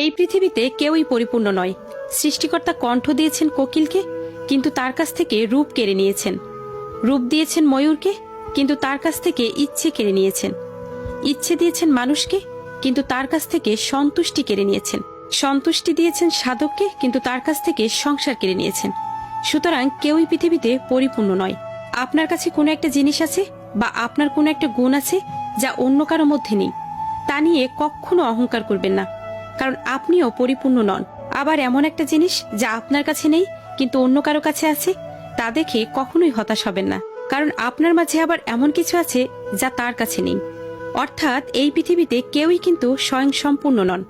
এই পৃথিবীতে কেউই পরিপূর্ণ নয়। সৃষ্টিকর্তা কণ্ঠ দিয়েছেন কোকিলকে, কিন্তু তার কাছ থেকে রূপ কেড়ে নিয়েছেন। রূপ দিয়েছেন ময়ূরকে, কিন্তু তার কাছ থেকে ইচ্ছে কেড়ে নিয়েছেন। ইচ্ছে দিয়েছেন মানুষকে, কিন্তু তার কাছ থেকে সন্তুষ্টি কেড়ে নিয়েছেন। সন্তুষ্টি দিয়েছেন সাধককে, কিন্তু তার কাছ থেকে সংসার কেড়ে নিয়েছেন। সুতরাং কেউই পৃথিবীতে পরিপূর্ণ নয়। আপনার কাছে কোনো একটা জিনিস আছে বা আপনার কোনো একটা গুণ আছে যা অন্য কারো মধ্যে নেই, তা নিয়ে কখনো অহংকার করবেন না, কারণ আপনিও পরিপূর্ণ নন। আবার এমন একটা জিনিস যা আপনার কাছে নেই কিন্তু অন্য কারো কাছে আছে, তা দেখে কখনোই হতাশ হবেন না, কারণ আপনার মাঝে আবার এমন কিছু আছে যা তার কাছে নেই। অর্থাৎ এই পৃথিবীতে কেউই কিন্তু স্বয়ং সম্পূর্ণ নন।